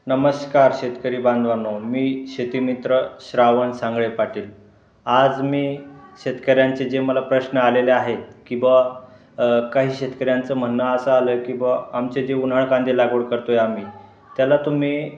नमस्कार शेतकरी बांधवांनो, मी शेतीमित्र श्रावण सांगळे पाटील. आज मी शेतकऱ्यांचे जे मला प्रश्न आलेले आहेत की काही शेतकऱ्यांचं म्हणणं असं आलं की आमचे जे उन्हाळ कांदे लागवड करतोय आम्ही, त्याला तुम्ही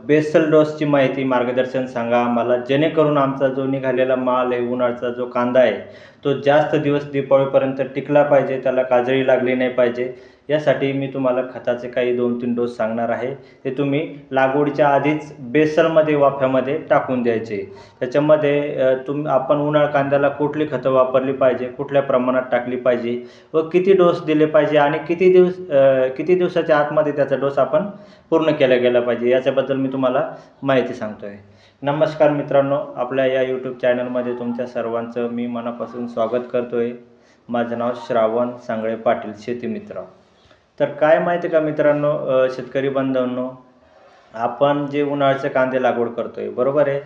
बेसल डोसची माहिती मार्गदर्शन सांगा आम्हाला, जेणेकरून आमचा जो निघालेला माल आहे, उन्हाळचा जो कांदा आहे, तो जास्त दिवस दिपावळीपर्यंत टिकला पाहिजे, त्याला काजळी लागली नाही पाहिजे. यासाठी मी तुम्हाला खताचे काही 2-3 डोस सांगणार आहे. ते तुम्ही लागवडीच्या आधीच बेसलमध्ये वाफ्यामध्ये टाकून द्यायचे. त्याच्यामध्ये आपण उन्हाळ कांद्याला कुठली खतं वापरली पाहिजे, कुठल्या प्रमाणात टाकली पाहिजे व किती डोस दिले पाहिजे आणि किती दिवसाच्या आतमध्ये त्याचा डोस आपण पूर्ण केला गेला पाहिजे, याच्याबद्दल मी तुम्हाला माहिती सांगतो आहे. नमस्कार मित्रांनो, आपल्या या यूट्यूब चॅनलमध्ये तुमच्या सर्वांचं मी मनापासून स्वागत करतो आहे. माझं नाव श्रावण सांगळे पाटील, शेतीमित्र. तर काय माहिती का मित्रांनो, शेतकरी बांधवांनो, आपण जे उन्हाळ्याचे कांदे लागवड करतो आहे, बरोबर आहे.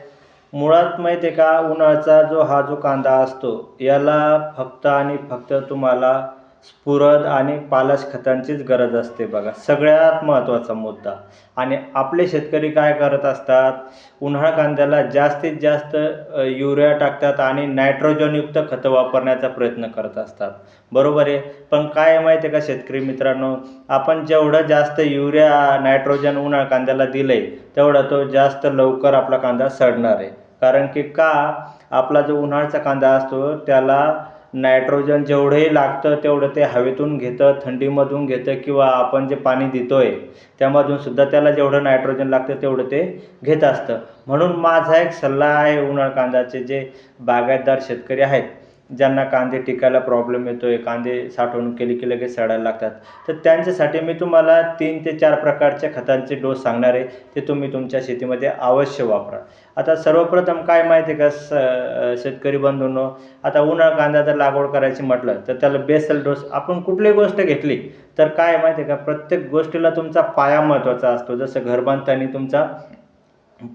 मुळात माहिती आहे का, उन्हाळ्याचा जो कांदा असतो, याला फक्त आणि फक्त तुम्हाला स्फुरद आणि पालाश खतांचीच गरज असते बघा, सगळ्यात महत्त्वाचा मुद्दा. आणि आपले शेतकरी काय करत असतात, उन्हाळा कांद्याला जास्तीत जास्त युरिया टाकतात आणि नायट्रोजनयुक्त खतं वापरण्याचा प्रयत्न करत असतात, बरोबर आहे. पण काय आहे माहिती आहे का शेतकरी मित्रांनो, आपण जेवढं जास्त युरिया नायट्रोजन उन्हाळा कांद्याला दिलं आहे, तेवढा तो जास्त लवकर आपला कांदा सडणार आहे. कारण की आपला जो उन्हाळ्याचा कांदा असतो, त्याला नायट्रोजन जेवढंही लागतं तेवढं ते हवेतून घेतं, थंडीमधून घेतं, किंवा आपण जे पाणी देतो आहे त्यामधून सुद्धा त्याला जेवढं नायट्रोजन लागतं तेवढं ते घेत असतं. म्हणून माझा एक सल्ला आहे, उन्हाळ कांद्याचे जे बागायतदार शेतकरी आहेत, ज्यांना कांदे टिकायला प्रॉब्लेम येतो आहे, कांदे साठवणूक केली की लगेच सडायला लागतात, तर त्यांच्यासाठी मी तुम्हाला 3 ते 4 प्रकारच्या खतांचे डोस सांगणार आहे. ते तुम्ही तुमच्या शेतीमध्ये अवश्य वापरा. आता सर्वप्रथम काय माहिती आहे का शेतकरी बंधूंनो, आता उन्हाळा कांदा जर लागवड करायची म्हटलं तर त्याला बेसल डोस आपण कुठलीही गोष्ट घेतली तर काय माहिती आहे का, प्रत्येक गोष्टीला तुमचा पाया महत्त्वाचा असतो. जसं घर बांधताना तुमचा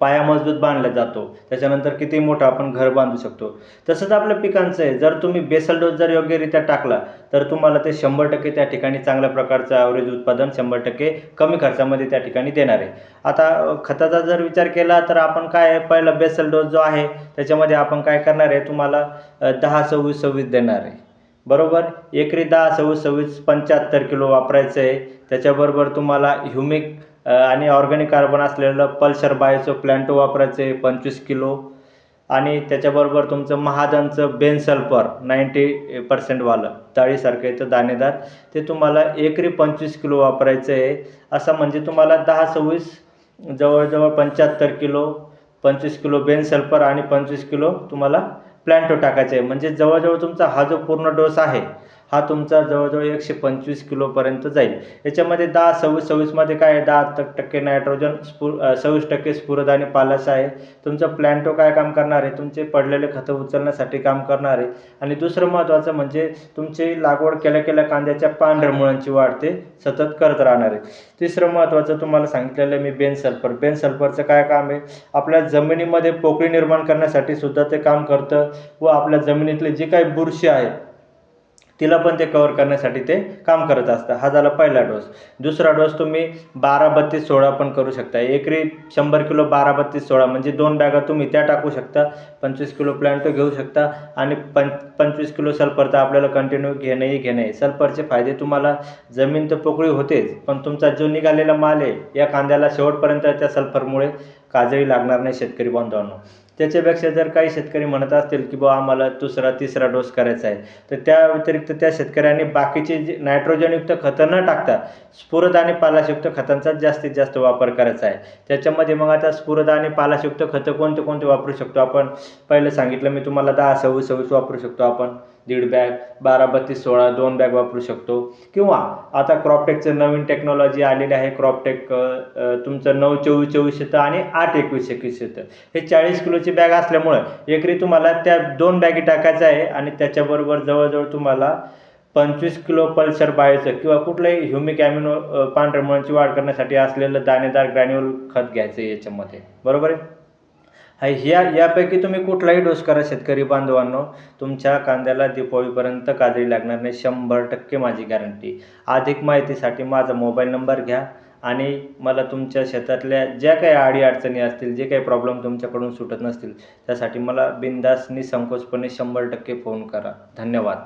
पाया मजबूत बांधला जातो, त्याच्यानंतर किती मोठं आपण घर बांधू शकतो, तसंच आपल्या पिकांचं आहे. जर तुम्ही बेसल डोस जर योग्यरित्या टाकला तर तुम्हाला ते 100% त्या ठिकाणी चांगल्या प्रकारचं ॲव्हरेज उत्पादन 100% कमी खर्चामध्ये त्या ठिकाणी देणार आहे. आता खताचा जर विचार केला तर आपण काय आहे, पहिला बेसल डोस जो आहे त्याच्यामध्ये आपण काय करणार आहे, तुम्हाला 10-26-26 देणार आहे, बरोबर. एकरी 10-26-26 75 किलो वापरायचं आहे. त्याच्याबरोबर तुम्हाला ह्युमिक आणि ऑर्गॅनिक कार्बन असलेलं पल्सर बायोचं प्लॅन्टो वापरायचं आहे 25 किलो. आणि त्याच्याबरोबर तुमचं महादनचं बेन सल्फर 90% वालं डाळीसारखं येतं दाणेदार, ते तुम्हाला एकरी 25 किलो वापरायचं आहे. असं म्हणजे तुम्हाला 10-26 जवळजवळ 75 किलो, 25 किलो बेन सल्फर आणि 25 किलो तुम्हाला प्लॅन्टो टाकायचे आहे. म्हणजे जवळजवळ तुमचा हा जो पूर्ण डोस आहे, हा तुमचा जवळजवळ 125 किलोपर्यंत जाईल. याच्यामध्ये 10-26-26मध्ये काय आहे, 10% नायट्रोजन, 26% स्फुरद आणि पालाश आहे. तुमचं प्लॅन्टो काय काम करणार आहे, तुमचे पडलेले खतं उचलण्यासाठी काम करणार आहे. आणि दुसरं महत्त्वाचं म्हणजे तुमची लागवड केल्या कांद्याच्या पांढऱ्या मुळांची वाढ ते सतत करत राहणार आहे. तिसरं महत्त्वाचं तुम्हाला सांगितलेलं मी बेन सल्फरचं काय काम आहे, आपल्या जमिनीमध्ये पोकळी निर्माण करण्यासाठी सुद्धा ते काम करतं व आपल्या जमिनीतली जी काही बुरशी आहे तिला पण ते कव्हर करण्यासाठी ते काम करत असतं. हा झाला पहिला डोस. दुसरा डोस तुम्ही 12-32-16 पण करू शकता. एकरी 100 किलो 12-32-16 म्हणजे 2 बॅगा तुम्ही त्या टाकू शकता. 25 किलो प्लॅन्टो घेऊ शकता आणि 25 किलो सल्फर तर आपल्याला कंटिन्यू घेणं आहे. सल्फरचे फायदे तुम्हाला, जमीन तर पोकळी होतेच, पण तुमचा जो निघालेला माल आहे या कांद्याला शेवटपर्यंत त्या सल्फरमुळे काजळी लागणार नाही शेतकरी बांधवांनो. त्याच्यापेक्षा जर काही शेतकरी म्हणत असतील की आम्हाला दुसरा-तिसरा डोस करायचा आहे, तर त्या व्यतिरिक्त त्या शेतकऱ्यांनी बाकीचे जे नायट्रोजनयुक्त खतं न टाकता स्फुरद आणि पालाशयुक्त खतांचा जास्तीत जास्त वापर करायचा आहे. त्याच्यामध्ये मग आता स्फुरद आणि पालाशयुक्त खतं कोणते वापरू शकतो आपण, पहिलं सांगितलं मी तुम्हाला 10-26-26 वापरू शकतो आपण 1.5 बॅग, 12-32-16 2 बॅग वापरू शकतो. किंवा आता क्रॉपटेकचं नवीन टेक्नॉलॉजी आलेली आहे, क्रॉपटेक तुमचं 9-24-24 येतं आणि 8-21-21 येतं. हे 40 किलोची बॅग असल्यामुळं एकरी तुम्हाला त्या 2 बॅगी टाकायचं आहे आणि त्याच्याबरोबर जवळजवळ तुम्हाला 25 किलो पल्सर बायोचं किंवा कुठलंही ह्युमिक ॲमिनो पांढऱ्या मुळांची वाढ करण्यासाठी असलेलं दाणेदार ग्रॅन्युअल खत घ्यायचं आहे याच्यामध्ये, बरोबर आहे. यापैकी तुम्ही कुठलाही डोस करा शेतकरी बांधवांनो, तुमच्या कांद्याला दिपावळीपर्यंत काजळी लागणार नाही, 100% माझी गॅरंटी. अधिक माहितीसाठी माझा मोबाईल नंबर घ्या आणि मला तुमच्या शेतातल्या ज्या काही अडीअडचणी असतील, जे काही प्रॉब्लेम तुमच्याकडून सुटत नसतील, त्यासाठी मला बिनधास्त निसंकोचपणे 100% फोन करा. धन्यवाद.